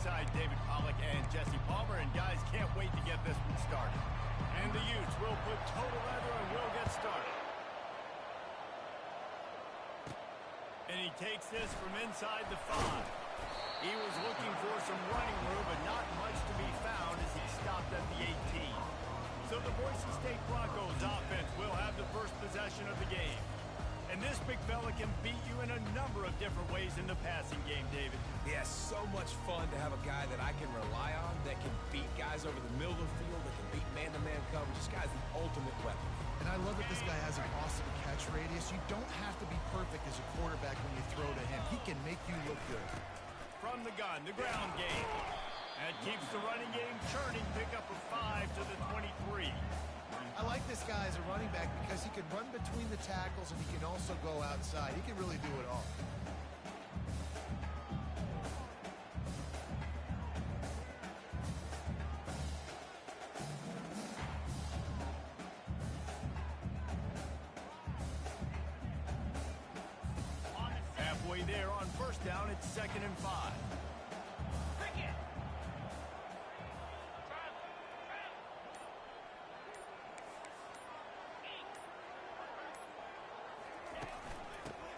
alongside David Pollack and Jesse Palmer, and guys, can't wait to get this one started. And the Utes will put total leather and will get started. And he takes this from inside the 5. He was looking for some running room, but not much to be found as he stopped at the 18. So the Boise State Broncos offense will have the first possession of the game. And this big fella can beat you in a number of different ways in the passing game, David. Yeah, so much fun to have a guy that I can rely on, that can beat guys over the middle of the field, that can beat man-to-man coverage. This guy's the ultimate weapon. And I love that this guy has an awesome catch radius. You don't have to be perfect as a quarterback when you throw to him. He can make you look good. From the gun, the ground game. That keeps the running game churning. Pick up a 5 to the 23. I like this guy as a running back because he can run between the tackles and he can also go outside. He can really do it all. Halfway there on first down, it's 2nd and 5.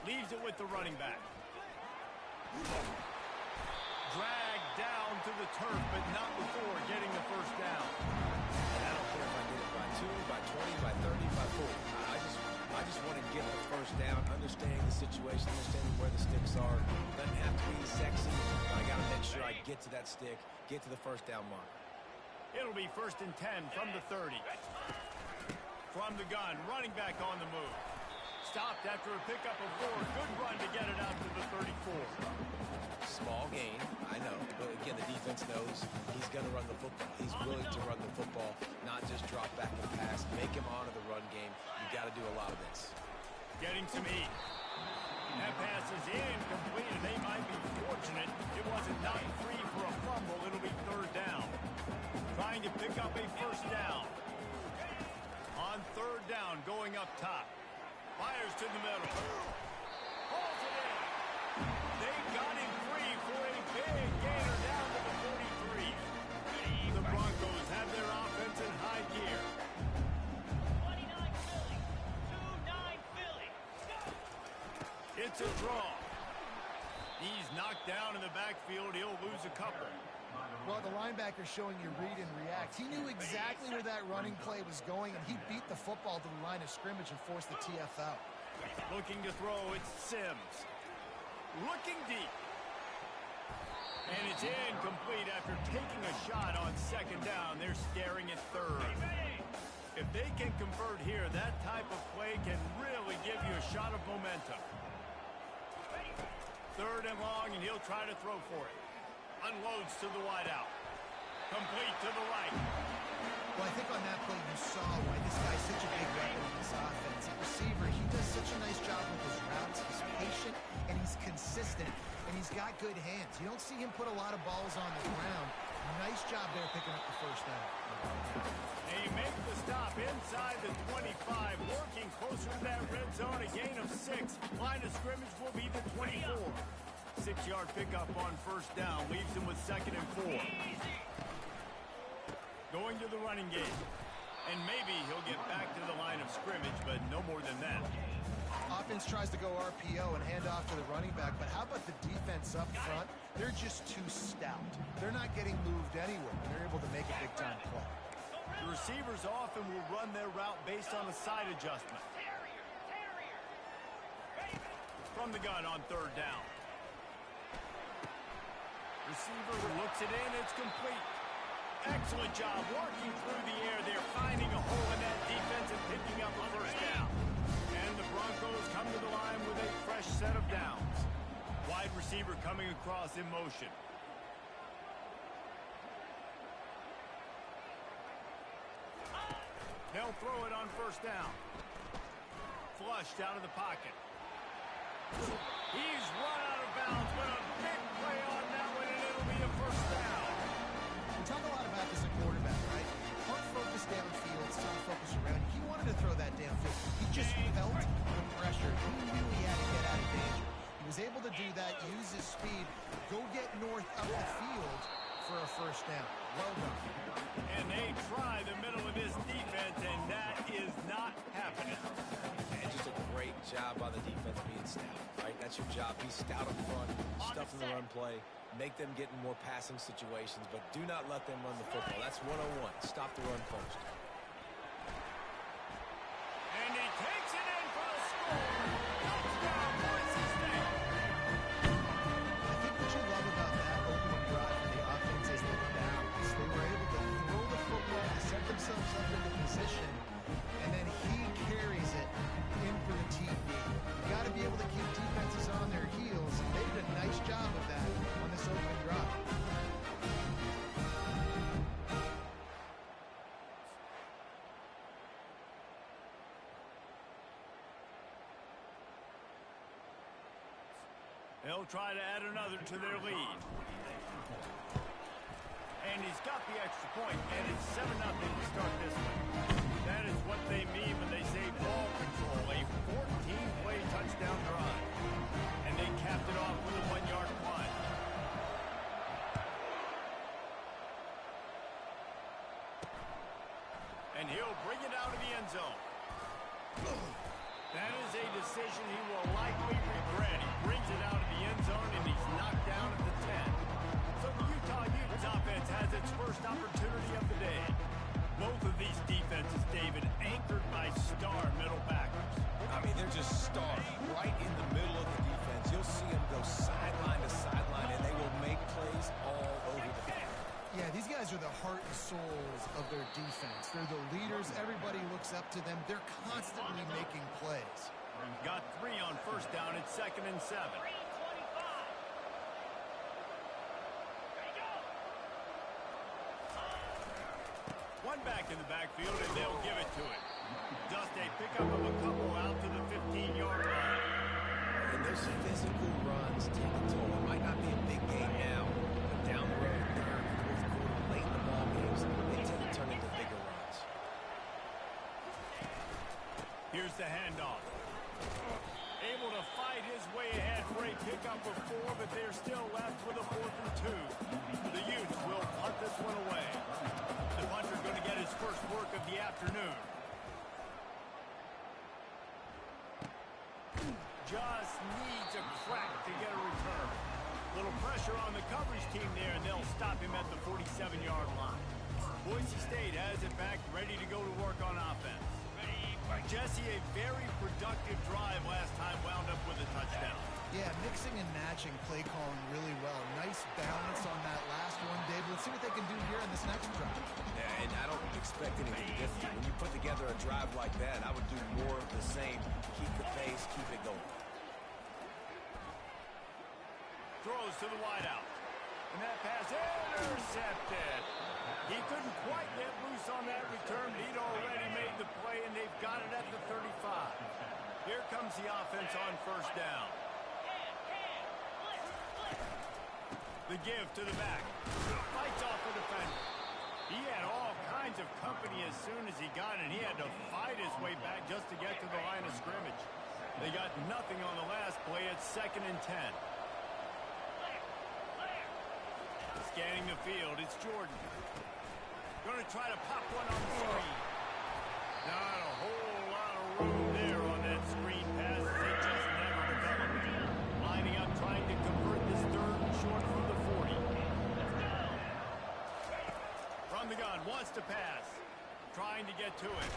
Leaves it with the running back. Dragged down to the turf, but not before getting the first down. I don't care if I get it by 2, by 20, by 30, by 40. I just want to get the first down, understanding the situation, understanding where the sticks are. Doesn't have to be sexy, but I got to make sure I get to that stick, get to the first down mark. It'll be 1st and 10 from the 30. From the gun, running back on the move. Stopped after a pickup of 4. Good run to get it out to the 34. Small gain, I know. But again, the defense knows he's going to run the football. He's willing to run the football, not just drop back and pass. Make him honor the run game. You got to do a lot of this. Getting some heat. That pass is incomplete, and they might be fortunate it wasn't knocked free for a fumble. It'll be 3rd down. Trying to pick up a first down. On 3rd down, going up top. Fires to the middle. Pulls it in. They got him free for a big gainer down to the 43. The Broncos have their offense in high gear. 29 Philly. 2-9 Philly. It's a draw. He's knocked down in the backfield. He'll lose a couple. Well, the linebacker's showing you read and react. He knew exactly where that running play was going, and he beat the football to the line of scrimmage and forced the TF out. Looking to throw, it's Sims. Looking deep. And it's incomplete after taking a shot on 2nd down. They're staring at 3rd. If they can convert here, that type of play can really give you a shot of momentum. 3rd and long, and he'll try to throw for it. Unloads to the wideout. Complete to the right. Well, I think on that play you saw why this guy's such a big weapon in this offense. At receiver, he does such a nice job with his routes. He's patient, and he's consistent, and he's got good hands. You don't see him put a lot of balls on the ground. Nice job there picking up the first down. They make the stop inside the 25, working closer to that red zone. A gain of 6. Line of scrimmage will be the 24. 6-yard pickup on first down. Leaves him with 2nd and 4. Going to the running game. And maybe he'll get back to the line of scrimmage, but no more than that. Offense tries to go RPO and hand off to the running back, but how about the defense up front? They're just too stout. They're not getting moved anywhere. They're able to make a big-time play. The receivers often will run their route based on a side adjustment. From the gun on 3rd down. Receiver looks it in. It's complete. Excellent job working through the air. They're finding a hole in that defense and picking up a first down. And the Broncos come to the line with a fresh set of downs. Wide receiver coming across in motion. They'll throw it on first down. Flushed out of the pocket. He's run out of bounds, but a big play on that one, and it'll be a first down. We talk a lot about this at quarterback, right? Hard focus downfield, soft focus around. He wanted to throw that downfield. He just felt the pressure. He knew he had to get out of danger. He was able to do that, use his speed, go get north up the field, for a first down. Well done. And they try the middle of this defense, and that is not happening. And just a great job by the defense being stout, right? That's your job. Be stout up front, stuff in the run play, make them get in more passing situations, but do not let them run the football. That's 101. Stop the run first. And he takes it in for the score. Touchdown, Boise State. I think what you love about that opening drive for the offense is the balance. They were able to throw the football to set themselves up into position, and then he carries it in for the TD. You got to be able to keep defenses on their heels, and they did a nice job of that on this opening drive. They'll try to add another to their lead. And he's got the extra point, and it's 7-0 to start this one. That is what they mean when they say ball control, a 14-play touchdown drive. And they capped it off with a 1-yard punt. And he'll bring it out of the end zone. That is a decision he will likely regret. He brings it out of the end zone, and he's knocked down at the 10. So the Utah Utes offense has its first opportunity of the day. Both of these defenses, David, anchored by star middle backers. I mean, they're just stars right in the middle of the defense. You'll see them go sideline to sideline, and they will make plays all over the field. Yeah, these guys are the heart and souls of their defense. They're the leaders. Everybody looks up to them. They're constantly making plays. Got 3 on first down. It's 2nd and 7. 3:25. Ready, go. One back in the backfield, and they'll give it to it. Just a pickup of a couple out to the 15-yard line. And those physical runs take a toll. It might not be a big game now, but down the road, third, fourth quarter, late in the ball games, they tend to turn into bigger runs. Here's the handoff. Able to fight his way ahead for a pickup of 4, but they're still left with a 4th and 2. The Utes will punt this one away. The punter's going to get his first work of the afternoon. Just needs a crack to get a return. Little pressure on the coverage team there, and they'll stop him at the 47-yard line. Boise State has it back, ready to go to work on offense. Jesse, a very productive drive last time, wound up with a touchdown. Yeah, mixing and matching play calling really well. Nice balance on that last one, Dave. Let's see what they can do here in this next drive. Yeah, and I don't expect anything different. When you put together a drive like that, I would do more of the same. Keep the pace, keep it going. Throws to the wideout. And that pass intercepted. He couldn't quite get loose on that return. He'd already made the play, and they've got it at the 35. Here comes the offense on first down. The give to the back. Fights off the defender. He had all kinds of company as soon as he got it. He had to fight his way back just to get to the line of scrimmage. They got nothing on the last play. It's 2nd and 10. Scanning the field, it's Jordan. Going to try to pop one on the screen. Not a whole lot of room there on that screen pass. It just never developed. Lining up, trying to convert this 3rd and short from the 40. From the gun, wants to pass. Trying to get to it.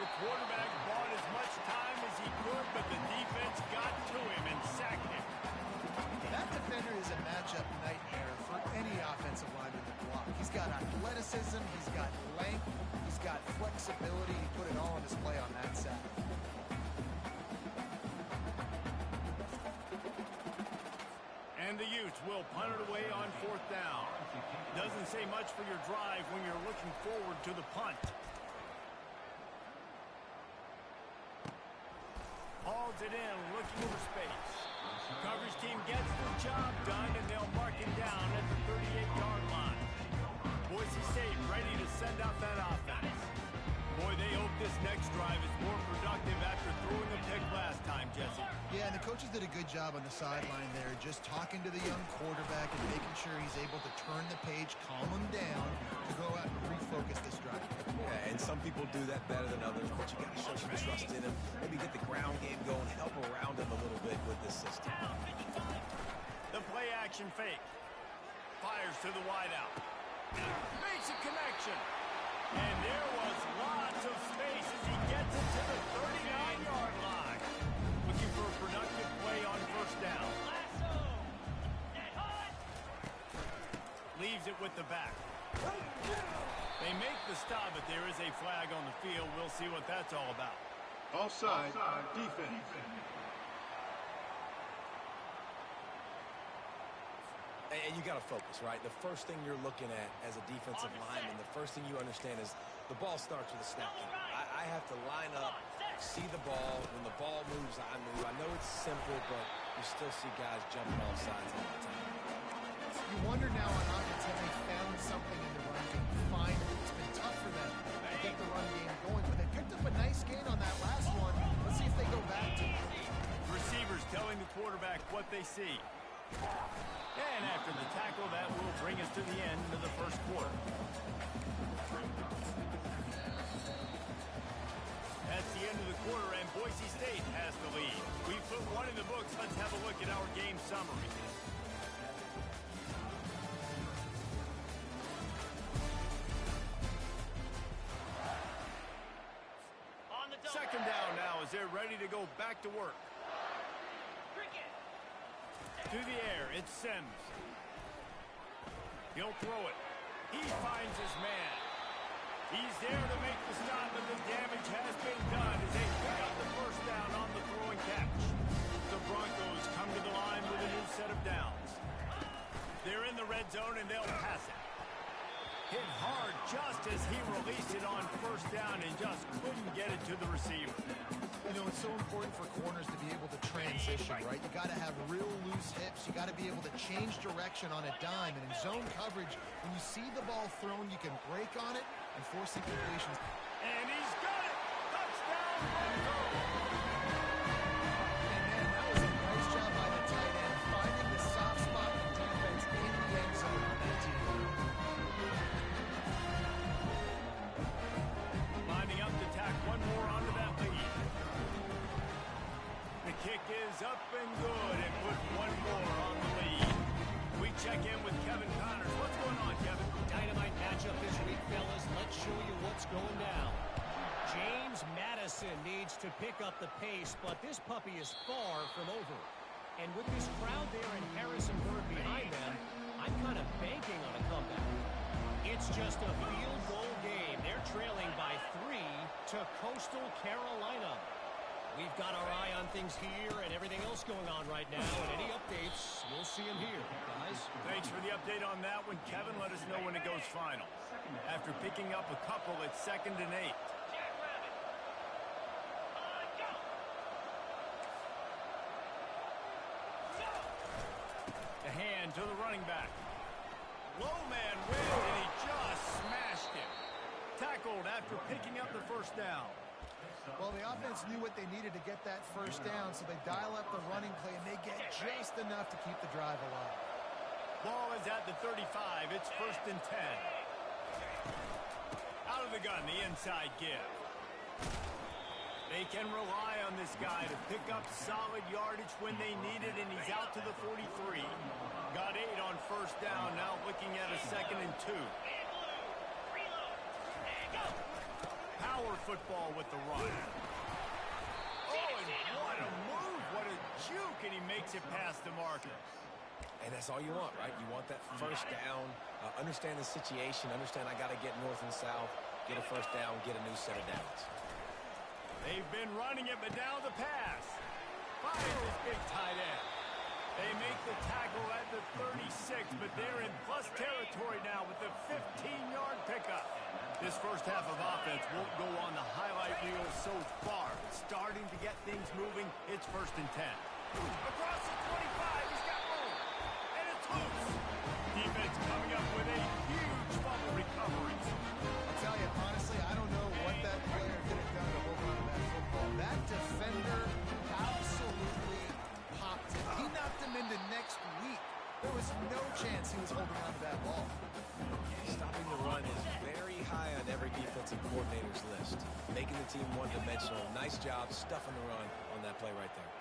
The quarterback bought as much time as he could, but the defense got to him and sacked him. That defender is a matchup nightmare for any offensive lineman to block. He's got athleticism, he's got length, he's got flexibility. He put it all on display on that sack. And the Utes will punt it away on 4th down. Doesn't say much for your drive when you're looking forward to the punt. Hauls it in, looking for space. Coverage team gets the job done, and they'll mark it down at the 38-yard line. Boise State ready to send out that offense. Boy, they hope this next drive is more productive after throwing a pick last time. Jesse. Yeah, and the coaches did a good job on the sideline there, just talking to the young quarterback and making sure he's able to turn the page, calm him down, to go out and refocus this drive. Yeah, and some people do that better than others, but you got to show some trust in him. Maybe get the ground game going, help around him a little bit with this system. The play action fake. Fires to the wideout. Makes a connection. And there was lots of space as he gets it to the 39-yard line. Looking for a productive play on first down. Leaves it with the back. They make the stop, but there is a flag on the field. We'll see what that's all about. Offside, defense. And you got to focus, right? The first thing you're looking at as a defensive lineman, the first thing you understand is the ball starts with a snap. I have to line up, see the ball. When the ball moves, I move. I know it's simple, but you still see guys jumping off sides all the time. You wonder now on offense have they found something in the run game. Finally, it's been tough for them to get the run game going, but they picked up a nice gain on that last one. Let's see if they go back to it. Receivers telling the quarterback what they see. And after the tackle, that will bring us to the end of the first quarter. That's the end of the quarter, and Boise State has the lead. We put one in the books. Let's have a look at our game summary. Second down now as they're ready to go back to work. To the air, it's Sims. He'll throw it. He finds his man. He's there to make the stop, but the damage has been done as they pick up the first down on the throwing catch. The Broncos come to the line with a new set of downs. They're in the red zone, and they'll pass it. Hit hard just as he released it on first down and just couldn't get it to the receiver. You know, it's so important for corners to be able to transition, right? You got to have real loose hips. You got to be able to change direction on a dime. And in zone coverage, when you see the ball thrown, you can break on it and force incompletions. And he's got it! Touchdown, Broncos! And man, that was a nice job by the tight end, finding the soft spot in defense in the end zone on that team. Lining up to tack one more onto that lead. The kick is up and good and put one more on the lead. We check in with Kevin Connors. What's going on, Kevin? Dynamite matchup this week, fellas. Let's show you what's going down. James Madison needs to pick up the pace, but this puppy is far from over. And with this crowd there and Harrisonburg behind them, I'm kind of banking on a comeback. It's just a field goal game. They're trailing by 3 to Coastal Carolina. We've got our eye on things here and everything else going on right now. And any updates, we'll see them here, guys. Thanks for the update on that one, Kevin. Let us know when it goes final. After picking up a couple, it's 2nd and 8. The hand to the running back. Low man wins, and he just smashed him. Tackled after picking up the first down. Well, the offense knew what they needed to get that first down, so they dial up the running play, and they get just enough to keep the drive alive. Ball is at the 35. It's 1st and 10. Out of the gun, the inside give. They can rely on this guy to pick up solid yardage when they need it, and he's out to the 43. Got 8 on first down, now looking at a 2nd and 2. Power football with the run. Oh, and what a move, what a juke, and he makes it past the marker. And that's all you want, right? You want that first down, understand the situation, understand I got to get north and south, get a first down, get a new set of downs. They've been running it, but now the pass. Finds his big tight end. They make the tackle at the 36, but they're in plus territory now with the 15-yard pickup. This first half of offense won't go on the highlight reel so far. Starting to get things moving, it's 1st and 10. Across the 25, he's got room. And it's loose. Defense coming up with a huge fumble recovery. I'll tell you, honestly, I don't know what that player could have done to hold on to that football. That defender absolutely coordinator's list. Making the team one-dimensional. Nice job stuffing the run on that play right there.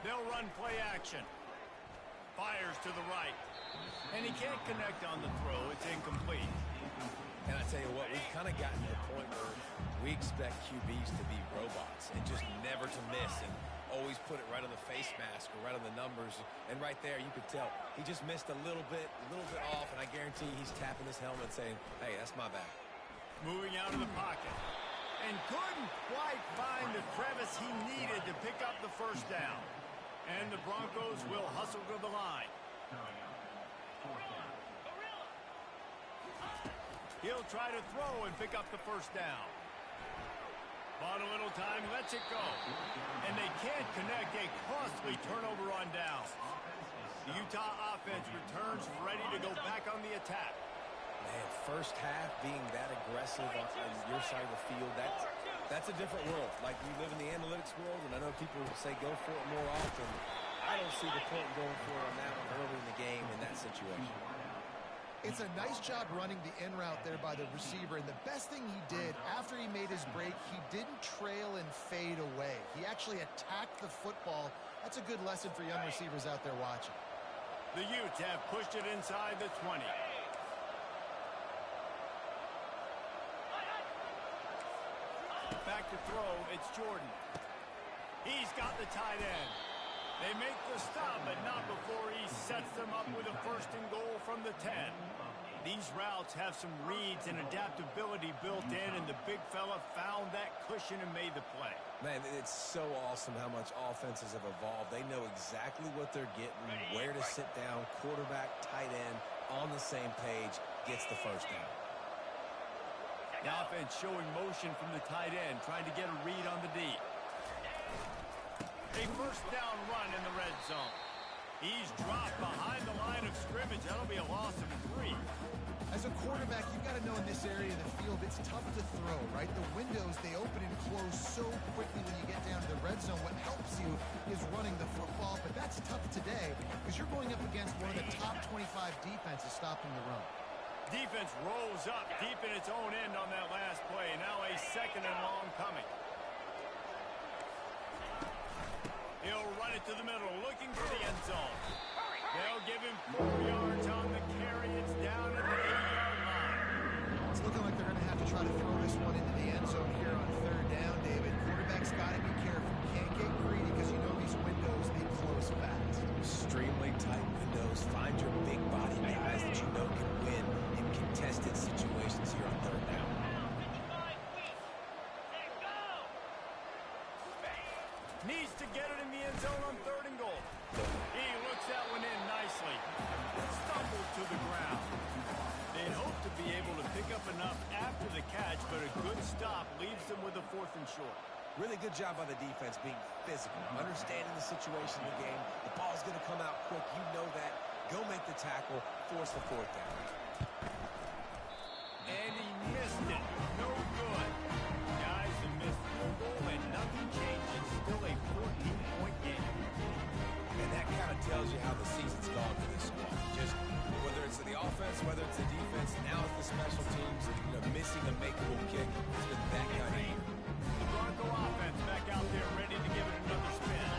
They'll run play action. Fires to the right. And he can't connect on the throw. It's incomplete. And I tell you what, we've kind of gotten to the point where we expect QBs to be robots and just never to miss and always put it right on the face mask or right on the numbers. And right there, you could tell he just missed a little bit off, and I guarantee he's tapping his helmet saying, hey, that's my bad. Moving out of the pocket. And couldn't quite find the crevice he needed to pick up the first down. And the Broncos will hustle to the line. He'll try to throw and pick up the first down. Bought a little time, lets it go. And they can't connect a costly turnover on downs. The Utah offense returns ready to go back on the attack. Man, first half being that aggressive on your side of the field, that's a different world. Like, we live in the analytics world, and I know people say go for it more often. I don't see the point going for it on that one early in the game in that situation. It's a nice job running the in route there by the receiver, and the best thing he did after he made his break, he didn't trail and fade away. He actually attacked the football. That's a good lesson for young receivers out there watching. The Utes have pushed it inside the 20. Back to throw, it's Jordan. He's got the tight end. They make the stop, but not before he sets them up with a first and goal from the 10. These routes have some reads and adaptability built in, and the big fella found that cushion and made the play. Man, it's so awesome how much offenses have evolved. They know exactly what they're getting, where to sit down, quarterback, tight end, on the same page, gets the first down. The offense showing motion from the tight end, trying to get a read on the D. A first down run in the red zone. He's dropped behind the line of scrimmage. That'll be a loss of 3. As a quarterback, you've got to know in this area of the field, it's tough to throw, right? The windows, they open and close so quickly when you get down to the red zone. What helps you is running the football, but that's tough today because you're going up against one of the top 25 defenses stopping the run. Defense rolls up deep in its own end on that last play. Now a second and long coming. He'll run it to the middle, looking for the end zone. They'll give him 4 yards on the carry. It's down at the 8-yard line. It's looking like they're going to have to try to throw this one into the end zone here on third down, David. Quarterback's got to be careful. Can't get greedy because you know these windows, they close fast. Extremely tight windows. Find your big body guys that you know can win in contested situations here on third down. Needs to get it in the end zone on third and goal. He looks that one in nicely. Stumbled to the ground. They'd hope to be able to pick up enough after the catch, but a good stop leaves them with a 4th and short. Really good job by the defense being physical, understanding the situation in the game. The ball's going to come out quick. You know that. Go make the tackle, force the 4th down. And he missed it. No good. Guys, the missed field goal and nothing changes. Still a 14-point game. And that kind of tells you how the season's gone for this squad. Just whether it's the offense, whether it's the defense, now it's the special teams, missing a makeable kick. It's been that kind of year. The Bronco offense back out there ready to give it another spin.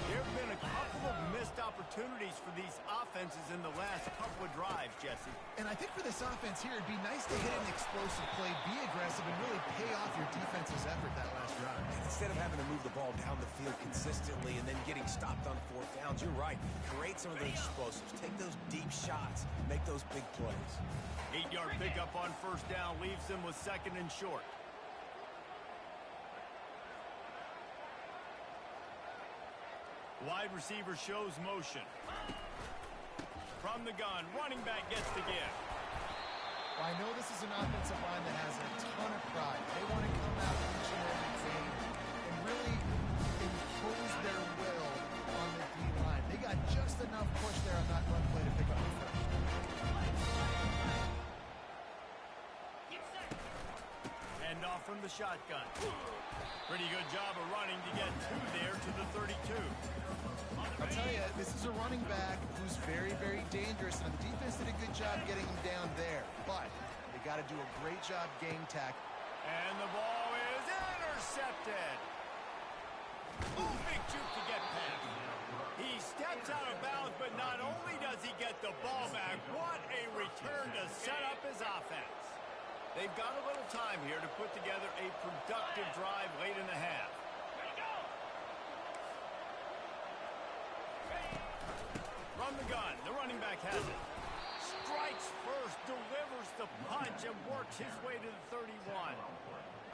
There have been a couple of missed opportunities for these offenses in the last couple of drives, Jesse. And I think for this offense here, it'd be nice to hit an explosive play, be aggressive, and really pay off your defense's effort that last drive. And instead of having to move the ball down the field consistently and then getting stopped on 4th downs, you're right. Create some of those explosives. Take those deep shots. Make those big plays. 8-yard pickup on first down leaves them with 2nd and short. Wide receiver shows motion. From the gun, running back gets the give. Well, I know this is an offensive line that has a ton of pride. They want to come out each and every game and really impose their will on the D-line. They got just enough push there on that run play to pick up the first. Hand off from the shotgun. Pretty good job of running to get 2 there to the 32. I'll tell you, this is a running back who's very, very dangerous, and the defense did a good job getting him down there. But they got got to do a great job game tackle. And the ball is intercepted. Oh, big juke to get past. He steps out of bounds, but not only does he get the ball back, what a return to set up his offense. They've got a little time here to put together a productive drive late in the half. Run the gun. The running back has it. Strikes first, delivers the punch, and works his way to the 31.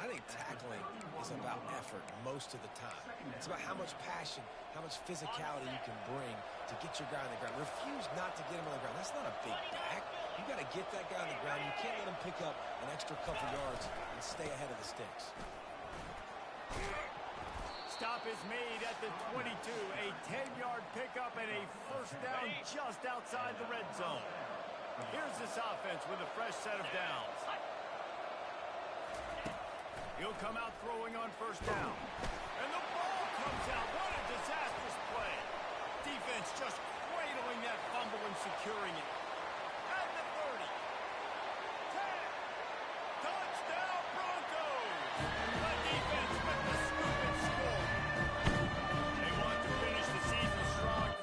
I think tackling is about effort most of the time. It's about how much passion, how much physicality you can bring to get your guy on the ground. Refuse not to get him on the ground. That's not a big back. You got to get that guy on the ground. You can't let him pick up an extra couple yards and stay ahead of the sticks. Stop is made at the 22. A 10-yard pickup and a first down just outside the red zone. Here's this offense with a fresh set of downs. He'll come out throwing on first down. And the ball comes out. What a disastrous play. Defense just cradling that fumble and securing it. At the 30. 10. Touchdown Broncos. The defense with the scoop and score. They want to finish the season strong.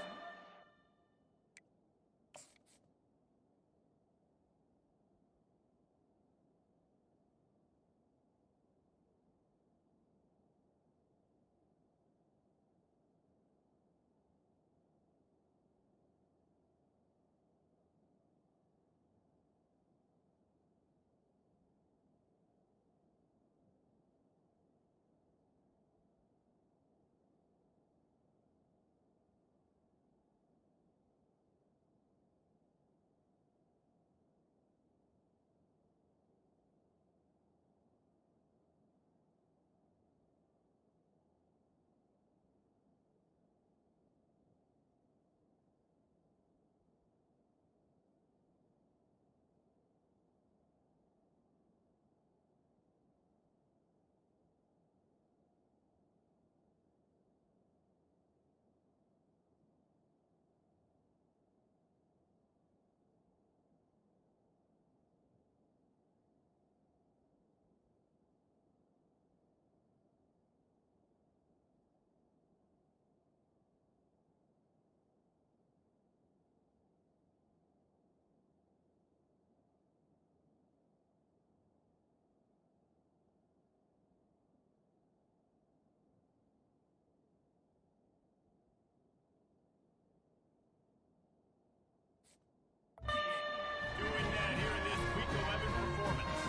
Doing that here in this Week 11 performance.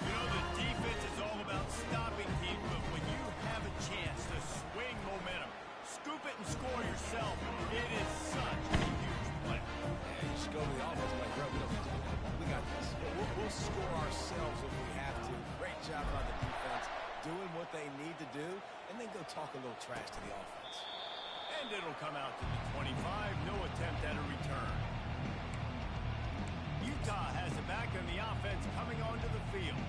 You know, the defense is all about stopping teams, but when you have a chance to swing momentum, scoop it and score yourself, it is such a huge play. Yeah, you should go to the offense like, bro, we don't need to do that. We got this. We'll score ourselves if we have to. Great job on the defense, doing what they need to do, and then go talk a little trash to the offense. And it'll come out to the 25. No attempt at a return. Utah has it back on the offense coming onto the field.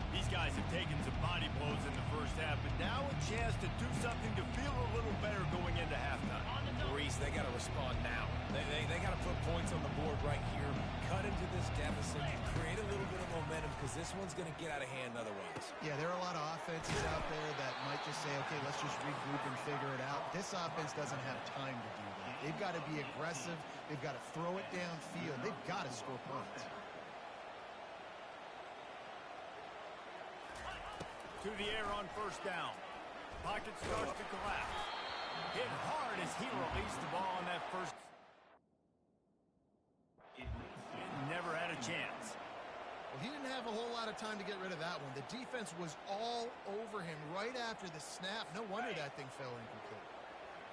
These guys have taken some body blows in the first half, but now a chance to do something to feel a little better going into halftime. Reese, they got to respond now. They got to put points on the board right here, cut into this deficit, create a little bit of momentum, because this one's going to get out of hand otherwise. Yeah, there are a lot of offenses out there that might just say, okay, let's just regroup and figure it out. This offense doesn't have time to do that. They've got to be aggressive. They've got to throw it downfield. They've got to score points. To the air on first down. Pocket starts to collapse. Hit hard as he released the ball on that first. Never had a chance. Well, he didn't have a whole lot of time to get rid of that one. The defense was all over him right after the snap. No wonder that thing fell incomplete.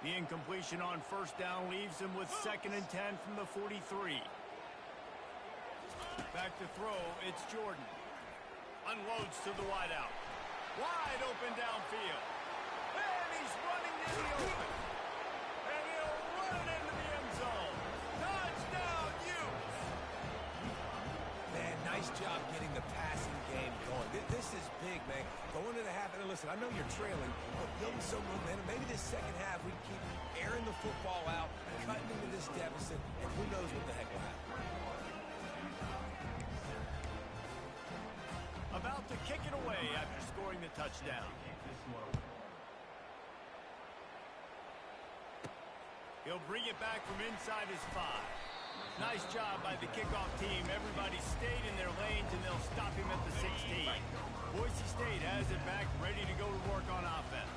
The incompletion on first down leaves him with 2nd and 10 from the 43. Back to throw, it's Jordan. Unloads to the wideout. Wide open downfield. And he's running in the open. And he'll run it into the end zone. Touchdown, Utes! Man, nice job getting the passing game going. This is big, man. Going to the half, and listen, I know you're trailing, but building some momentum. Maybe this second half we keep airing the football out, cutting into this deficit, and who knows what the heck will happen. kick it away after scoring the touchdown. He'll bring it back from inside his 5. Nice job by the kickoff team. Everybody stayed in their lanes, and they'll stop him at the 16. Boise State has it back, ready to go to work on offense.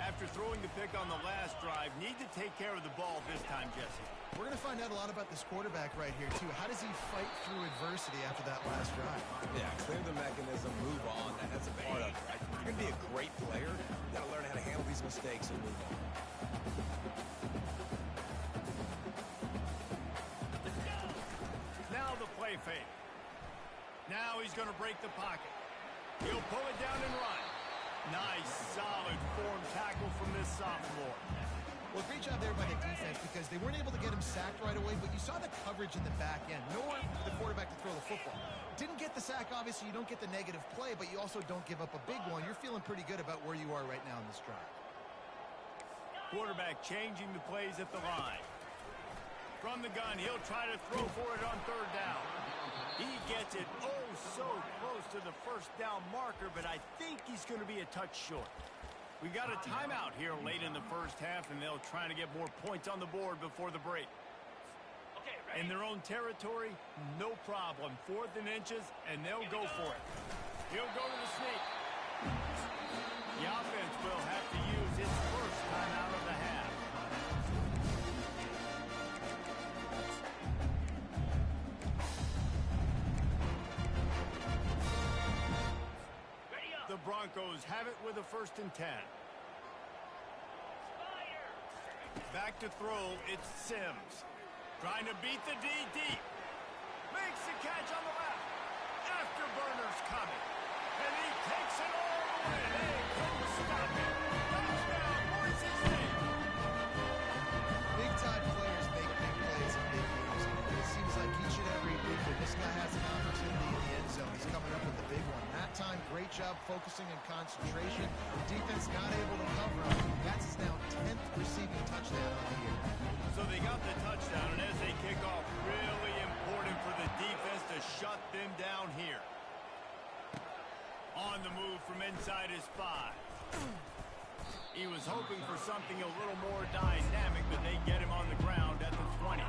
After throwing the pick on the last drive, need to take care of the ball this time, Jesse. We're going to find out a lot about this quarterback right here, too. How does he fight through adversity after that last drive? Yeah, clear the mechanism, move on. That's a part of it, right? If you're going to be a great player, you got to learn how to handle these mistakes and move on. Now the play fake. Now he's going to break the pocket. He'll pull it down and run. Nice, solid form tackle from this sophomore. Well, great job there by the defense because they weren't able to get him sacked right away, but you saw the coverage in the back end. Nowhere for the quarterback to throw the football. Didn't get the sack, obviously. You don't get the negative play, but you also don't give up a big one. You're feeling pretty good about where you are right now in this drive. Quarterback changing the plays at the line. From the gun, he'll try to throw for it on 3rd down. He gets it so close to the 1st down marker, but I think he's going to be a touch short. We got a timeout here late in the 1st half, and they'll try to get more points on the board before the break. In their own territory, no problem. 4th and inches, and they'll go for it. He'll go to the sneak. The offense will have to use its 1st timeout of the half. The Broncos have it with a 1st and 10. Back to throw, it's Sims. Trying to beat the D deep. Makes the catch on the left. Afterburner's coming. And he takes it all the way. They couldn't stop him. Touchdown, Boise State. Big-time players make big plays in big games. It seems like each and every week when this guy has an opportunity in the end zone, he's coming up with the big one. That time, great job focusing and concentration. The defense not able to cover him. That's his now 10th receiving touchdown on the year. So they got the touchdown, and as they kick off, really important for the defense to shut them down here. On the move from inside his 5. He was hoping for something a little more dynamic, but they get him on the ground at the 20.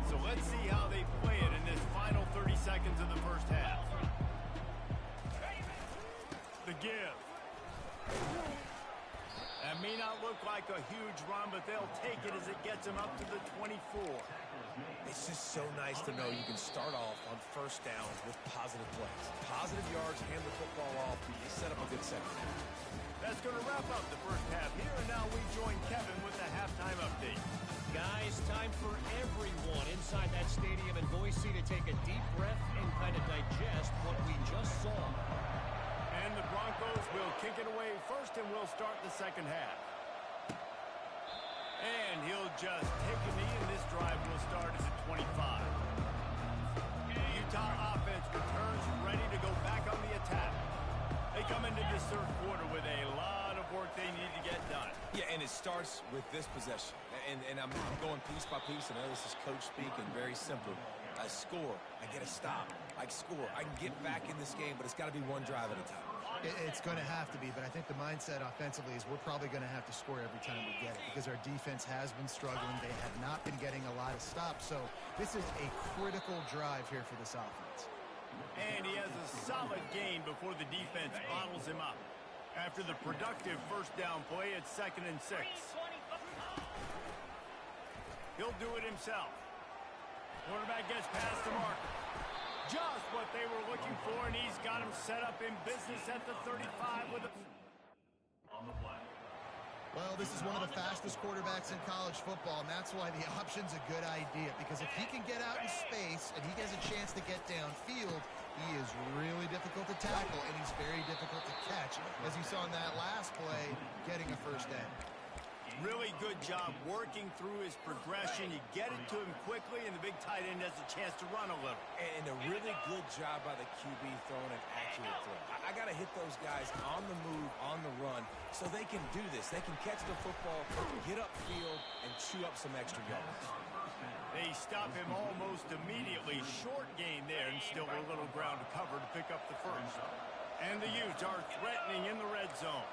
So let's see how they play it in this final 30 seconds of the 1st half. The give. That may not look like a huge run, but they'll take it as it gets them up to the 24. It's just so nice to know you can start off on 1st down with positive plays. Positive yards, hand the football off, you set up a good second half. That's going to wrap up the 1st half here, and now we join Kevin with the halftime update. Guys, time for everyone inside that stadium in Boise to take a deep breath and kind of digest what we just saw. And the Broncos will kick it away first, and we'll start the 2nd half. And he'll just take a knee, and this drive will start at the 25. Utah offense returns ready to go back on the attack. They come into this 3rd quarter with a lot of work they need to get done. Yeah, and it starts with this possession. And I'm going piece by piece, and I know this is coach speak and very simple. I score, I get a stop, I score, I can get back in this game, but it's got to be one drive at a time. It's going to have to be, but I think the mindset offensively is we're probably going to have to score every time we get it because our defense has been struggling. They have not been getting a lot of stops, so this is a critical drive here for this offense. And he has a solid gain before the defense bottles him up. After the productive 1st down play, it's 2nd and 6. He'll do it himself. Quarterback gets past the marker. Just what they were looking for, and he's got him set up in business at the 35 with a... On the play. Well, this is one of the fastest quarterbacks in college football, and that's why the option's a good idea, because if he can get out in space and he has a chance to get downfield, he is really difficult to tackle, and he's very difficult to catch, as you saw in that last play, getting a 1st down. Really good job working through his progression. You get it to him quickly, and the big tight end has a chance to run a little. And a really good job by the QB throwing an accurate throw. I got to hit those guys on the move, on the run, so they can do this. They can catch the football, get upfield, and chew up some extra yards. They stop him almost immediately. Short gain there, and still a little ground to cover to pick up the 1st. And the Utes are threatening in the red zone.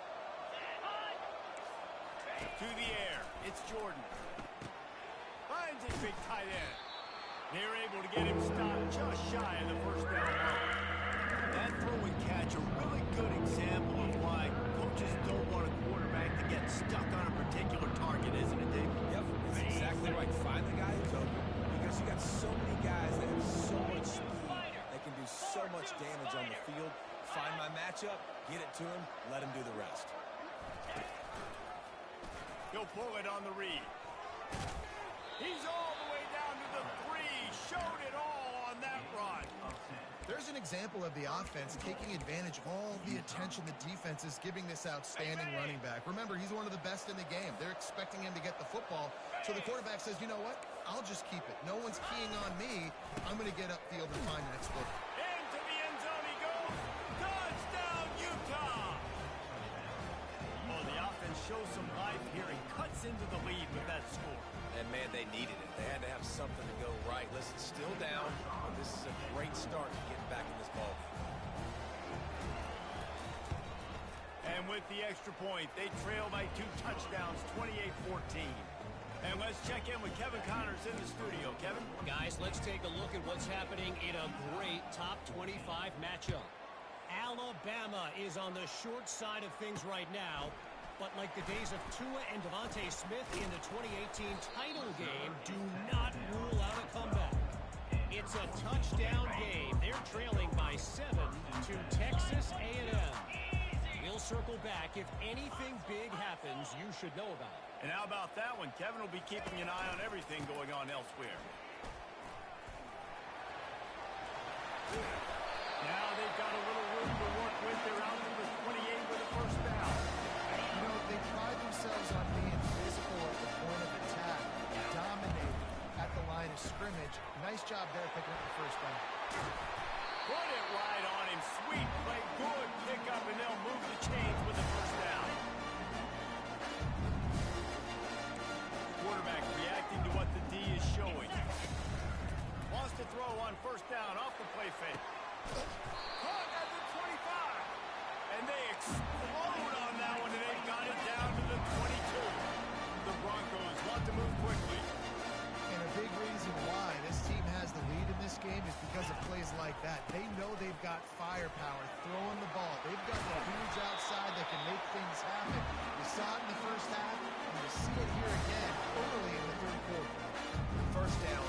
To the air. It's Jordan. Finds his big tight end. They're able to get him stopped just shy of the first down line. That throw and catch, a really good example of why coaches don't want a quarterback to get stuck on a particular target, isn't it, Dave? Yep, that's exactly right. Find the guy who's open, because you got so many guys that have so much speed that can do so much damage on the field. Find my matchup, get it to him, let him do the rest. He'll pull it on the read. He's all the way down to the 3. Showed it all on that run. There's an example of the offense taking advantage of all the attention the defense is giving this outstanding running back. Remember, he's one of the best in the game. They're expecting him to get the football. So the quarterback says, you know what? I'll just keep it. No one's keying on me. I'm going to get upfield and find an exploit. Into the end zone he goes. Touchdown, Utah! Oh, the offense shows some life here and cuts into the lead with that score. And, man, they needed it. They had to have something to go right. Listen, still down, but this is a great start to getting back in this ball. And with the extra point, they trail by 2 touchdowns, 28-14. And let's check in with Kevin Connors in the studio. Kevin? Guys, let's take a look at what's happening in a great top 25 matchup. Alabama is on the short side of things right now. But like the days of Tua and Devontae Smith in the 2018 title game, do not rule out a comeback. It's a touchdown game. They're trailing by 7 to Texas A&M. We'll circle back. If anything big happens, you should know about it. And how about that one? Kevin will be keeping an eye on everything going on elsewhere. Now they've got a little room to work with. They're out to the 28 with a first down. You know, they pride themselves on being physical at the point of attack, dominating at the line of scrimmage. Nice job there picking up the first down. Put it right on him. Sweet play. Good pickup, and they'll move the chains with the first down. Quarterback reacting to what the D is showing. Wants to throw on first down off the play fake. Caught at the 25. And they explode on that one, and they've got it down to the 22. The Broncos want to move quickly. And a big reason why this team has the lead in this game is because of plays like that. They know they've got firepower throwing the ball. They've got the huge outside that can make things happen. You saw it in the first half, and you see it here again early in the third quarter. First down,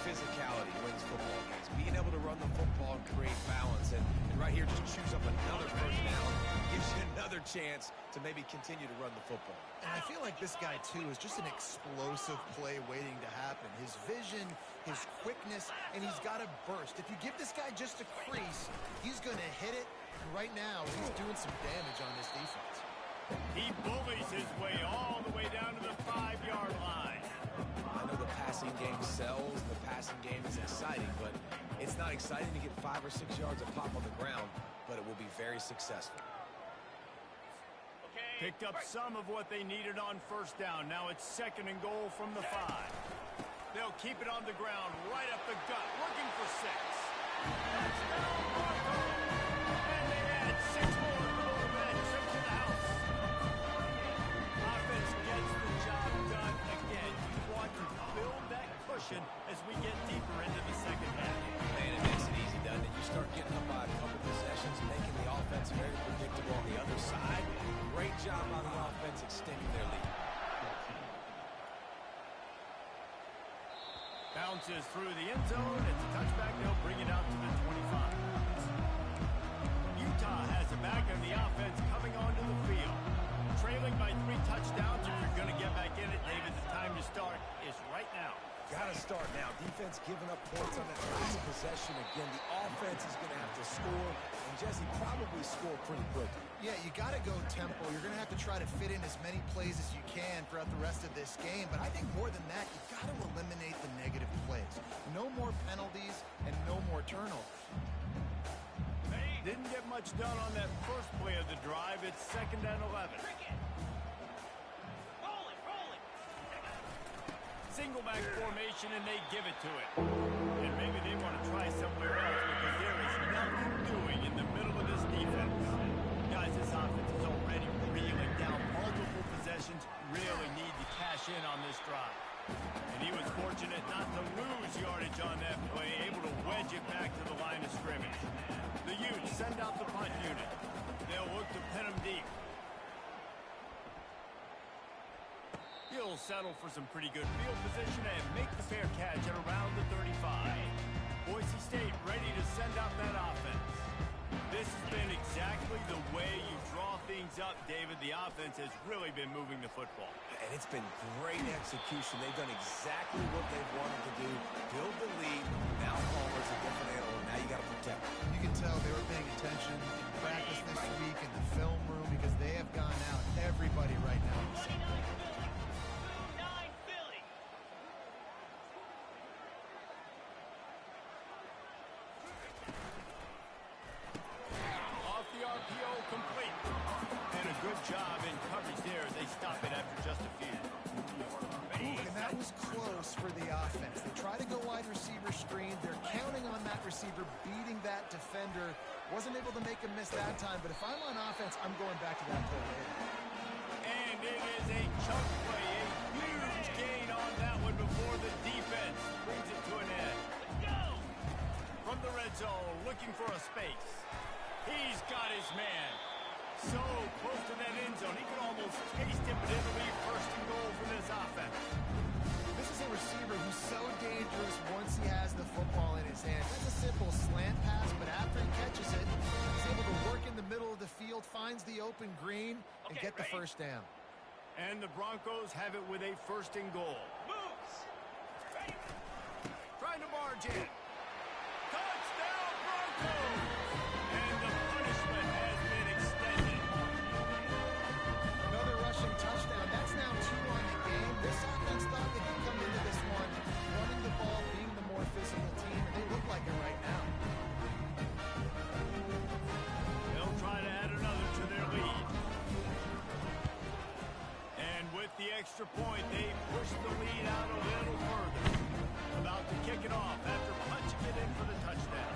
physicality wins football games. Being able to run the football and create balance. And right here, just choose up another first down. Gives you another chance to maybe continue to run the football. And I feel like this guy, too, is just an explosive play waiting to happen. His vision, his quickness, and he's got a burst. If you give this guy just a crease, he's going to hit it. And right now, he's doing some damage on this defense. He bullies his way all the way down to the 5-yard line. I know the passing game sells, the passing game is exciting, but it's not exciting to get 5 or 6 yards of pop on the ground, but it will be very successful. Picked up some of what they needed on first down. Now it's 2nd and goal from the 5. They'll keep it on the ground, right up the gut, looking for 6. Touchdown, Broncos! And they add 6 more to the bench to the house. Offense gets the job done again. You want to build that cushion as we get deeper into the second half. Man, it makes it easy, doesn't it? You start getting up by a couple possessions, making the offense very predictable on the other side. Great job on the offense extending their lead. Bounces through the end zone. It's a touchback. They'll bring it out to the 25. Utah has a back on the offense coming onto the field. Trailing by 3 touchdowns. If you're going to get back in it, David, the time to start is right now. Got to start now. Defense giving up points on that last possession. Again, the offense is going to have to score, and Jesse probably score pretty quickly. Yeah, you got to go tempo. You're going to have to try to fit in as many plays as you can throughout the rest of this game. But I think more than that, you got to eliminate the negative plays. No more penalties and no more turnovers. Didn't get much done on that first play of the drive. It's 2nd and 11. Single back formation, and they give it to it. And maybe they want to try somewhere else because there is nothing doing in the middle of this defense. they'll settle for some pretty good field position and make the fair catch at around the 35. Boise State ready to send out that offense. This has been exactly the way you draw things up, David. The offense has really been moving the football. And it's been great execution. They've done exactly what they've wanted to do. Build the lead. Now Palmer's a different animal. Now you got to protect him. You can tell they were paying attention in practice this week in the film room because they have gone out everybody right now. 29 Philly. Off the RPO, complete. And a good job in coverage there. They stop it after just a few. And that was close for the offense. They try to go wide receiver screen. They're counting on that receiver beating that defender. Wasn't able to make him miss that time, but if I'm on offense, I'm going back to that play later. And it is a chunk play, a huge gain on that one before the defense brings it to an end. From the red zone, looking for a space. He's got his man. So close to that end zone, he could almost taste it, but it'll be first and goal for this offense. This is a receiver who's so dangerous once he has the football in his hand. That's a simple slant pass, but after he catches it, he's able to work in the middle of the field, finds the open green, and get the first down. And the Broncos have it with a first and goal. Moves. Trying to barge in. Touchdown, Broncos! And the punishment has been extended. Another rushing touchdown. That's now 2 on the game. This offense thought they could come into this one running the ball, being the more physical team, and they look like it right now. They'll try to add another to their lead. And with the extra point, they push the lead out a little further. About to kick it off after punching it in for the touchdown.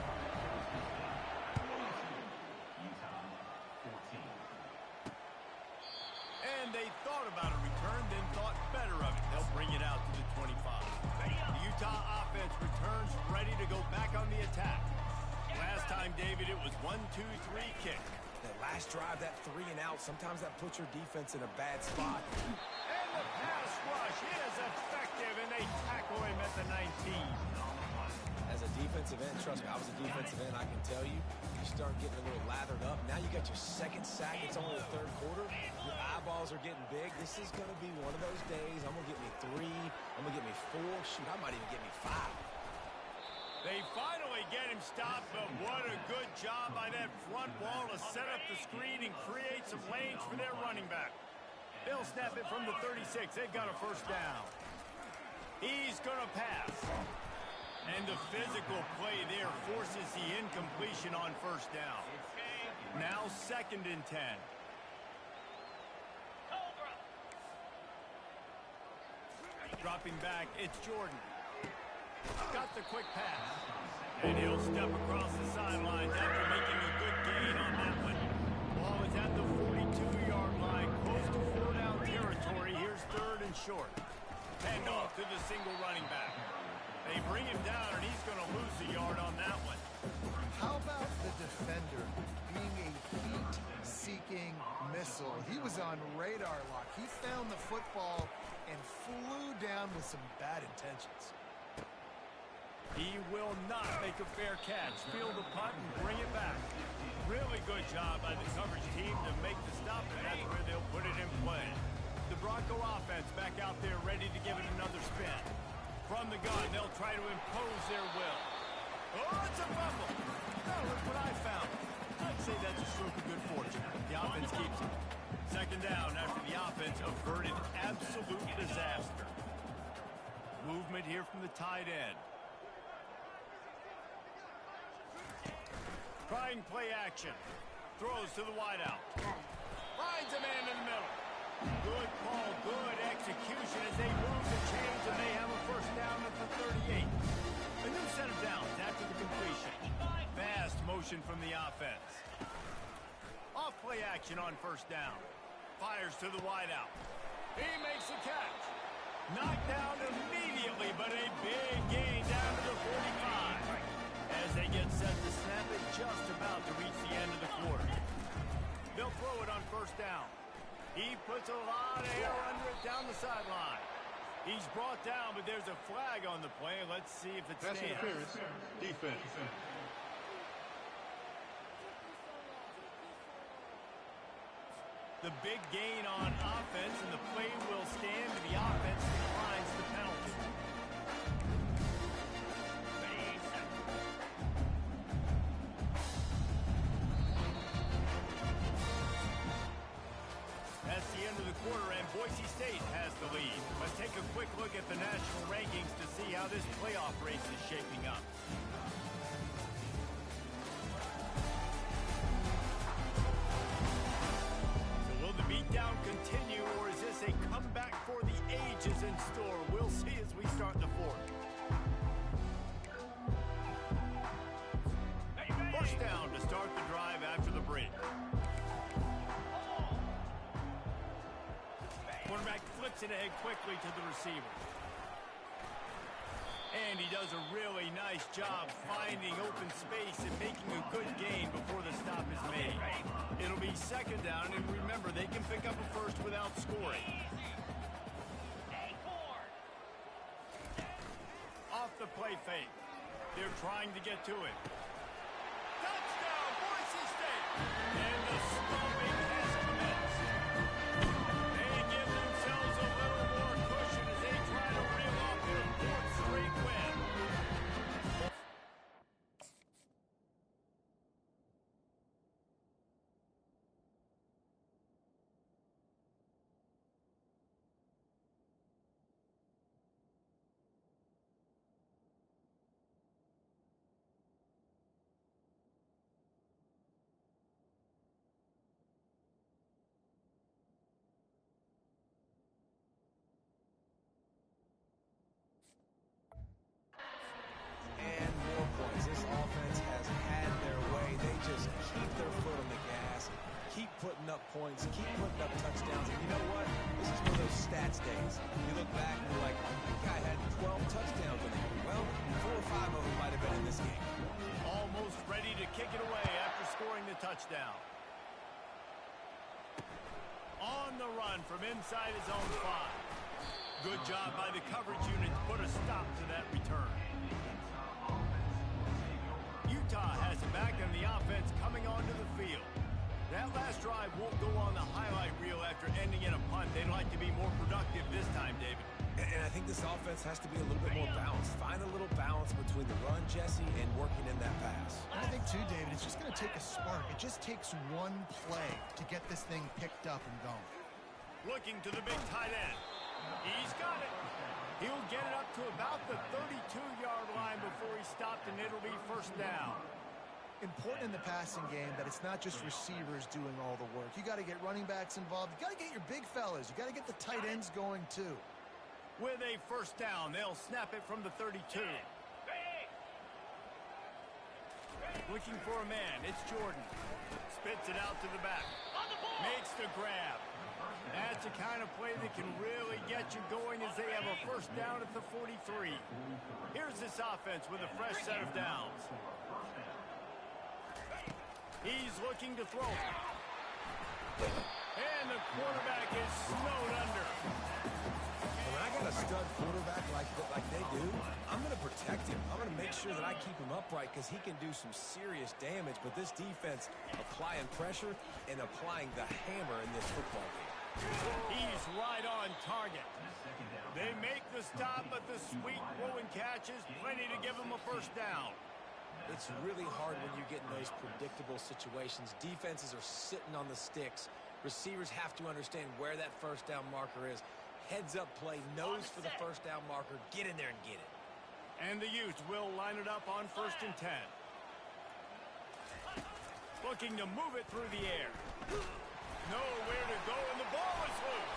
Utah, 14. And they thought about a return, then thought better of it. They'll bring it out to the 25. The Utah offense returns ready to go back on the attack. Last time, David, it was 1-2-3 kick. That last drive, that 3 and out, sometimes that puts your defense in a bad spot. And the pass rush is effective, and they tackle him at the 19. As a defensive end, trust me, I was a defensive end, I can tell you, you start getting a little lathered up. Now you got your second sack. It's only the third quarter. Your eyeballs are getting big. This is going to be one of those days. I'm going to get me 3. I'm going to get me 4. Shoot, I might even get me 5. They finally get him stopped, but what a good job by that front wall to set up the screen and create some lanes for their running back. They'll snap it from the 36. They've got a first down. He's going to pass. And the physical play there forces the incompletion on first down. Now 2nd and 10. Dropping back, it's Jordan. Got the quick pass. And he'll step across the sidelines after making a good gain on that one. Ball is at the 42-yard line, close to 4-down territory. Here's 3rd and short. Hand off to the single running back. They bring him down, and he's going to lose a yard on that one. How about the defender being a heat-seeking missile? He was on radar lock. He found the football and flew down with some bad intentions. He will not make a fair catch. Field the punt and bring it back. Really good job by the coverage team to make the stop, and that's where they'll put it in play. The Bronco offense back out there ready to give it another spin. From the gun, they'll try to impose their will. Oh, it's a fumble. No, look what I found. I'd say that's a stroke of good fortune. The offense keeps it. 2nd down after the offense averted absolute disaster. Movement here from the tight end. Trying play action. Throws to the wideout. Finds a man in the middle. Good call, good execution as they move the chains, and they have a first down at the 38. A new set of downs after the completion. Fast motion from the offense. Off play action on first down. Fires to the wideout. He makes the catch. Knocked down immediately, but a big gain down to the 45. As they get set to snap it, just about to reach the end of the quarter. They'll throw it on first down. He puts a lot of air under it down the sideline. He's brought down, but there's a flag on the play. Let's see if it stands. Pass interference. Defense. The big gain on offense, and the play will stand. The offense declines the penalty. That's the end of the quarter, and Boise State has the lead. Let's take a quick look at the national rankings to see how this playoff race is shaping up. So will the beatdown continue, or is this a comeback for the ages in store? We'll see as we start the fourth. First down to start the drive after the break. Quarterback flips it ahead quickly to the receiver. And he does a really nice job finding open space and making a good gain before the stop is made. It'll be second down, and remember, they can pick up a first without scoring. Off the play fake. They're trying to get to it. Touchdown, Boise State! And the stomping has commenced. They give themselves a little more cushion as they try to reel off their fourth straight win. And more points. This offense has had their way. They just keep their foot on the gas, keep putting up points, keep putting up touchdowns. And you know what? This is one of those stats days. You look back and you're like, that guy had 12 touchdowns in it. Well, 4 or 5 of them might have been in this game. Almost ready to kick it away after scoring the touchdown. On the run from inside his own 5. Good job by the coverage unit to put a stop to that return. Utah has it back on the offense coming onto the field. That last drive won't go on the highlight reel after ending in a punt. They'd like to be more productive this time, David. And I think this offense has to be a little bit more balanced. Find a little balance between the run, Jesse, and working in that pass. I think, too, David, it's just going to take a spark. It just takes one play to get this thing picked up and going. Looking to the big tight end. He's got it. He'll get it up to about the 32-yard line before he stopped, and it'll be first down. Important in the passing game that it's not just receivers doing all the work. You got to get running backs involved. You got to get your big fellas. You got to get the tight ends going, too. With a first down, they'll snap it from the 32. Looking for a man. It's Jordan. Spits it out to the back. Makes the grab. That's the kind of play that can really get you going as they have a first down at the 43. Here's this offense with a fresh set of downs. He's looking to throw. And the quarterback is snowed under. When I got a stud quarterback like they do, I'm going to protect him. I'm going to make sure that I keep him upright because he can do some serious damage. But this defense applying pressure and applying the hammer in this football game. He's right on target. They make the stop, but the sweet throwing catch is plenty to give him a first down. It's really hard when you get in those predictable situations. Defenses are sitting on the sticks. Receivers have to understand where that first down marker is. Heads up play, nose for the first down marker. Get in there and get it. And the Utes will line it up on 1st and 10. Looking to move it through the air. Nowhere to go, and the ball is loose.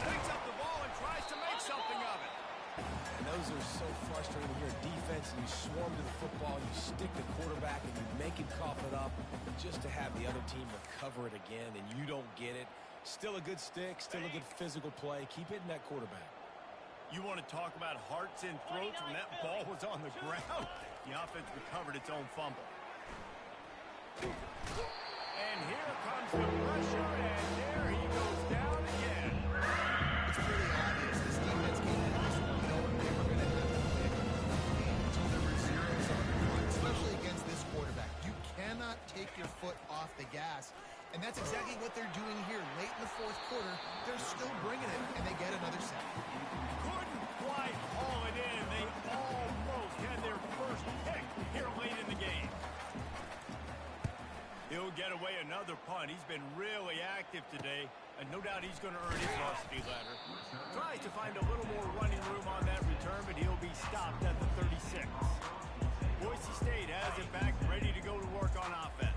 Picks up the ball and tries to make something of it. And those are so frustrating when you're a defense and you swarm to the football, you stick the quarterback and you make him cough it up just to have the other team recover it again and you don't get it. Still a good stick, still a good physical play. Keep hitting that quarterback. You want to talk about hearts and throats when that ball was on the ground? The offense recovered its own fumble. And here comes the pressure, and there he goes down again. It's pretty obvious. This defense came in off the gas. And that's exactly what they're doing here. Late in the fourth quarter, they're still bringing it, and they get another sack. Couldn't quite haul it in. They almost had their first pick here late in the game. He'll get away another punt. He's been really active today, and no doubt he's going to earn his varsity ladder. Tries to find a little more running room on that return, but he'll be stopped at the 36. Boise State has it back, ready to go to work on offense.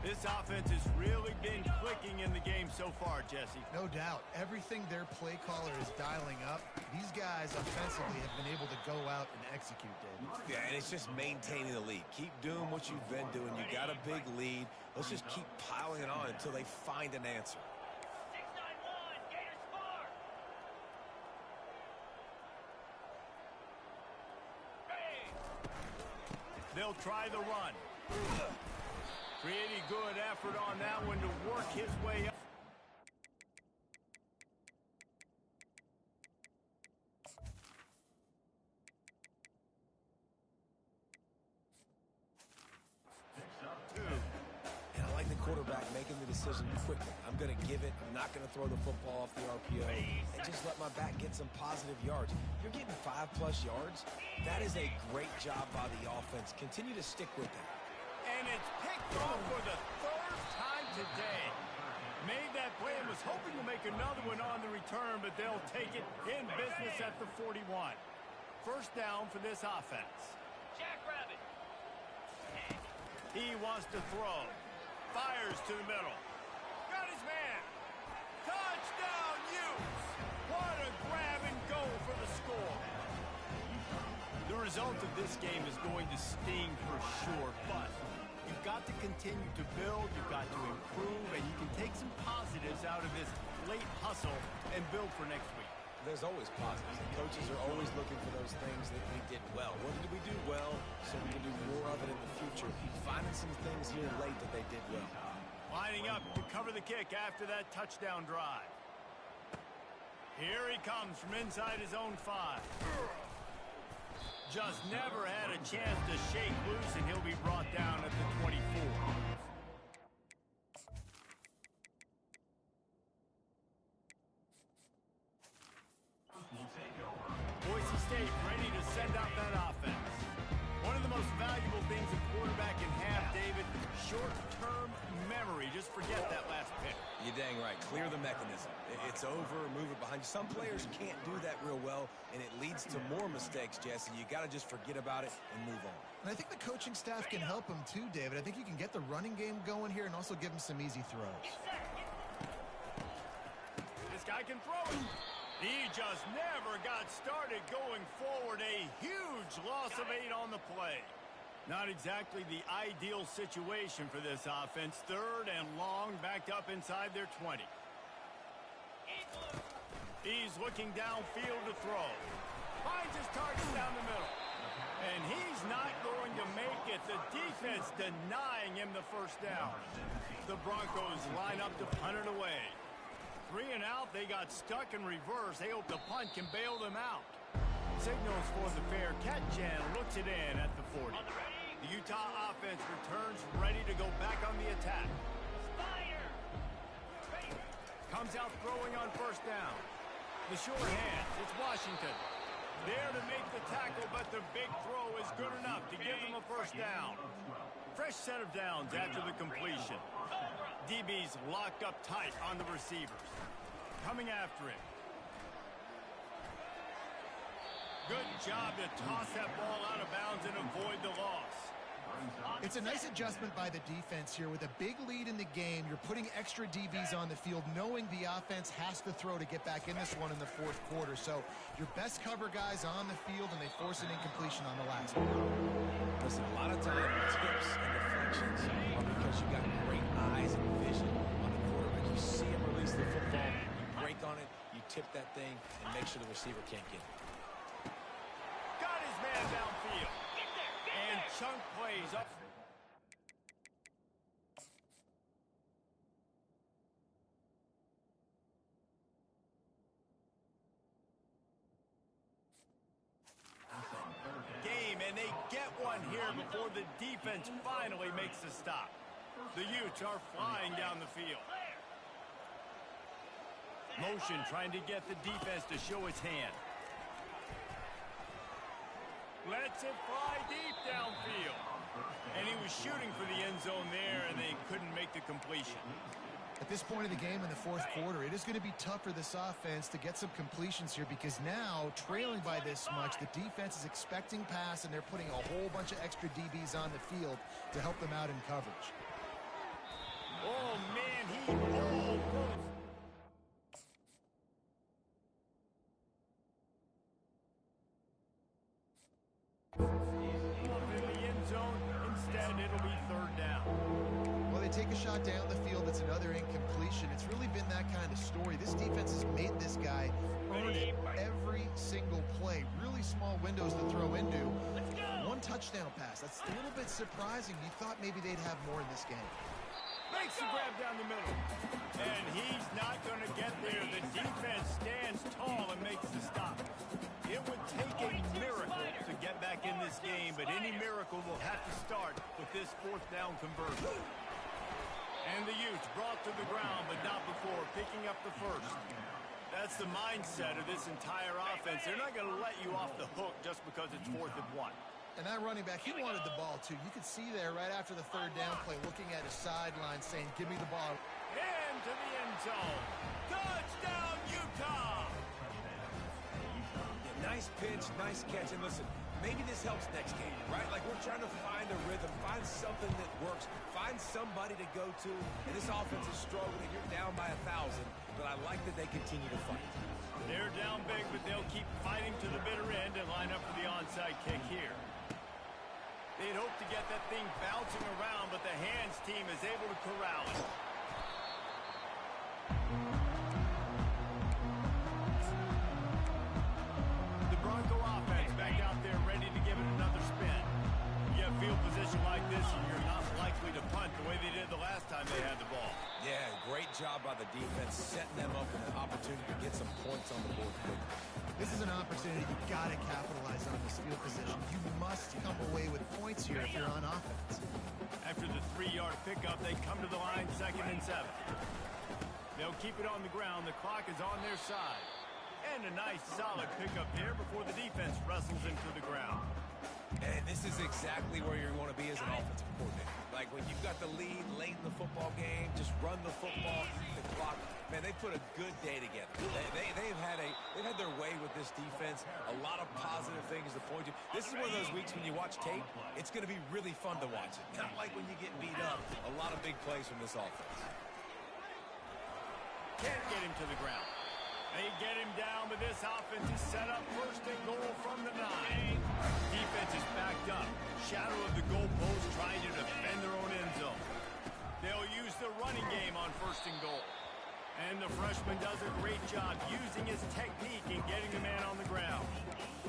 This offense has really been clicking in the game so far, Jesse. No doubt. Everything their play caller is dialing up, these guys offensively have been able to go out and execute, Dave. Yeah, and it's just maintaining the lead. Keep doing what you've been doing. You got a big lead. Let's just keep piling it on until they find an answer. 6-9-1, Gators score. They'll try the run. Pretty good effort on that one to work his way up. And I like the quarterback making the decision quickly. I'm going to give it. I'm not going to throw the football off the RPO and just let my back get some positive yards. You're getting 5+ yards. That is a great job by the offense. Continue to stick with that. And it's picked off for the third time today. Made that play and was hoping to make another one on the return, but they'll take it in business at the 41. First down for this offense. Jackrabbit. He wants to throw. Fires to the middle. Got his man. Touchdown, Utes. What a grab and go for the score. The result of this game is going to sting for sure, but you've got to continue to build, you've got to improve, and you can take some positives out of this late hustle and build for next week. There's always positives. The coaches are always looking for those things that we did well. What did we do well so we can do more of it in the future? Finding some things here late that they did well. Lining up to cover the kick after that touchdown drive. Here he comes from inside his own 5. Just never had a chance to shake loose, and he'll be brought down at the 24. Boise State ready to send out that offense. One of the most valuable things a quarterback can have, David, short-term memory. Just forget that last pick. You're dang right. Clear the mechanism. It's over, move it behind you. Some players can't do that real well, and it leads to more mistakes, Jesse. You got to just forget about it and move on. And I think the coaching staff can help him too, David. I think you can get the running game going here and also give him some easy throws. This guy can throw it. He just never got started going forward. A huge loss of 8 on the play. Not exactly the ideal situation for this offense. 3rd and long, backed up inside their 20. He's looking downfield to throw. Finds his target down the middle. And he's not going to make it. The defense denying him the first down. The Broncos line up to punt it away. 3 and out, they got stuck in reverse. They hope the punt can bail them out. Signals for the fair catch and looks it in at the 40. The Utah offense returns ready to go back on the attack. Comes out throwing on first down. The short hand, it's Washington. There to make the tackle, but the big throw is good enough to give them a first down. Fresh set of downs after the completion. DB's locked up tight on the receivers. Coming after him. Good job to toss that ball out of bounds and avoid the loss. It's a nice adjustment by the defense here. With a big lead in the game, you're putting extra DBs on the field, knowing the offense has to throw to get back in this one in the fourth quarter. So your best cover guys on the field, and they force an incompletion on the last one. Listen, a lot of times tips and deflections are because you got great eyes and vision on the quarterback. You see him release the football, you break on it, you tip that thing, and make sure the receiver can't get it. Got his man downfield. And chunk plays up. Game, and they get one here before the defense finally makes a stop. The Utes are flying down the field. Motion trying to get the defense to show its hand. Lets it fly deep downfield. And he was shooting for the end zone there, and they couldn't make the completion. At this point of the game in the fourth quarter, it is going to be tough for this offense to get some completions here because now, trailing by this much, the defense is expecting pass, and they're putting a whole bunch of extra DBs on the field to help them out in coverage. Oh, man, he almost... in the end zone. Instead, it'll be third down. Well, they take a shot down the field. It's another incompletion. It's really been that kind of story. This defense has made this guy earn it every single play. Really small windows to throw into. One touchdown pass. That's a little bit surprising. You thought maybe they'd have more in this game. Makes the grab down the middle. And he's not going to get there. The defense stands tall and makes the stop. It would take a miracle to get back in this game, but any miracle will have to start with this fourth down conversion. And the Utes brought to the ground, but not before picking up the first. That's the mindset of this entire offense. They're not going to let you off the hook just because it's 4th and 1. And that running back, he wanted the ball, too. You could see there right after the third down play, looking at his sideline, saying, give me the ball. Into the end zone. Touchdown, Utah! Nice pitch, nice catch. And listen, maybe this helps next game, right? Like, we're trying to find a rhythm, find something that works, find somebody to go to. And this offense is struggling. You're down by 1,000, but I like that they continue to fight. They're down big, but they'll keep fighting to the bitter end and line up for the onside kick here. They'd hope to get that thing bouncing around, but the hands team is able to corral it. The Bronco offense back out there ready to give it another spin. You have field position like this, and you're not likely to punt the way they did the last time they had the ball. Yeah, great job by the defense, setting them up with an opportunity to get some points on the board quickly. This is an opportunity you've got to capitalize on this field position. You must come away with points here if you're on offense. After the 3-yard pickup, they come to the line 2nd and 7. They'll keep it on the ground. The clock is on their side. And a nice solid pickup here before the defense wrestles into the ground. And this is exactly where you want to be as an offensive coordinator. Like when you've got the lead late in the football game, just run the football, keep the clock. Man, they put a good day together. They've had their way with this defense. A lot of positive things to point to. This is one of those weeks when you watch tape, it's going to be really fun to watch it. Not like when you get beat up. A lot of big plays from this offense. Can't get him to the ground. They get him down, but this offense is set up 1st and goal from the 9. Defense is backed up. Shadow of the goalpost trying to defend their own end zone. They'll use the running game on 1st and goal. And the freshman does a great job using his technique and getting the man on the ground.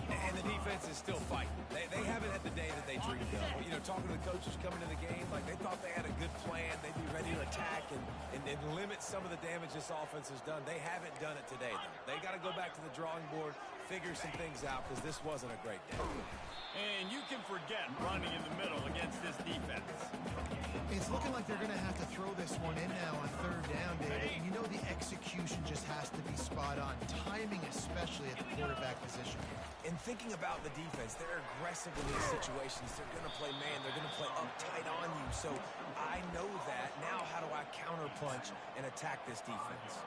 And the defense is still fighting. They haven't had the day that they dreamed of. You know, talking to the coaches coming to the game, like they thought they had a good plan. They'd be ready to attack and limit some of the damage this offense has done. They haven't done it today, though. They got to go back to the drawing board, figure some things out, because this wasn't a great day. And you can forget running in the middle against this defense. It's looking like they're going to have to throw this one in now on 3rd down, David. And you know the execution just has to be spot on. Timing especially at the quarterback position. And thinking about the defense, they're aggressive in these situations. They're going to play man. They're going to play up tight on you. So I know that. Now how do I counterpunch and attack this defense?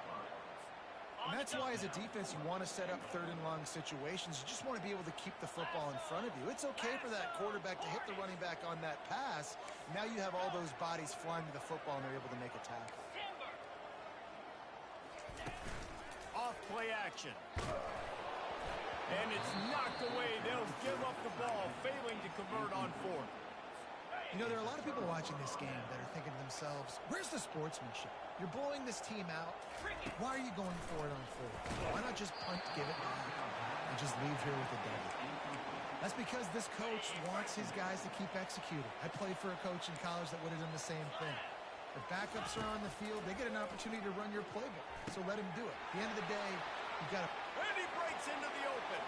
And that's why as a defense you want to set up 3rd and long situations. You just want to be able to keep the football in front of you. It's okay for that quarterback to hit the running back on that pass. Now you have all those bodies flying to the football and they're able to make a tackle. Off play action. And it's knocked away. They'll give up the ball, failing to convert on 4th. You know, there are a lot of people watching this game that are thinking to themselves, where's the sportsmanship? You're blowing this team out. Why are you going for it on 4th? Why not just punt, give it back, and just leave here with a W? That's because this coach wants his guys to keep executing. I played for a coach in college that would have done the same thing. If backups are on the field, they get an opportunity to run your playbook. So let him do it. At the end of the day, you've got to... And he breaks into the open.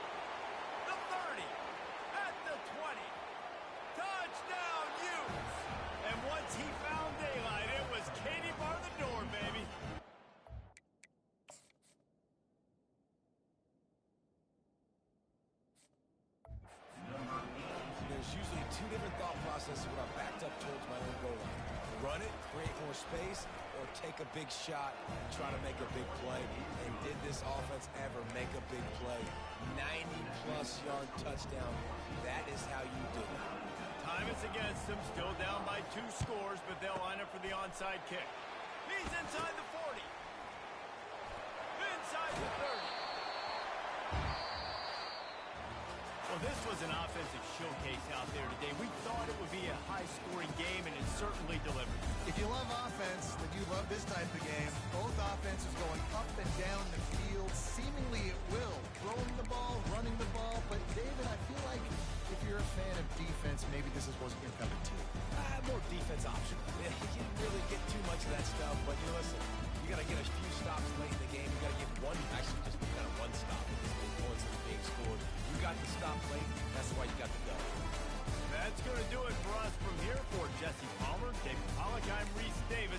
The 30. At the 20. Touchdown, Utes. And once he found daylight, two different thought processes when I'm backed up towards my own goal line. Run it, create more space, or take a big shot and try to make a big play. And did this offense ever make a big play? 90-plus yard touchdown. That is how you do it. Time is against them, still down by 2 scores, but they'll line up for the onside kick. He's inside the 40. Inside the 30. Well, this was an offensive showcase out there today. We thought it would be a high-scoring game, and it certainly delivered. If you love offense, then you love this type of game. Both offenses going up and down the field, seemingly at will. Throwing the ball, running the ball. But, David, I feel like if you're a fan of defense, maybe this wasn't your cup of tea. More defense option. You didn't really get too much of that stuff, but you listen, you got to get a few stops late in the game. You got to get one, actually just kind of one stop because the points that are being scored. You got the stop late, that's why you got the go. That's going to do it for us from here. For Jesse Palmer, David Pollock, I'm Reese Davis.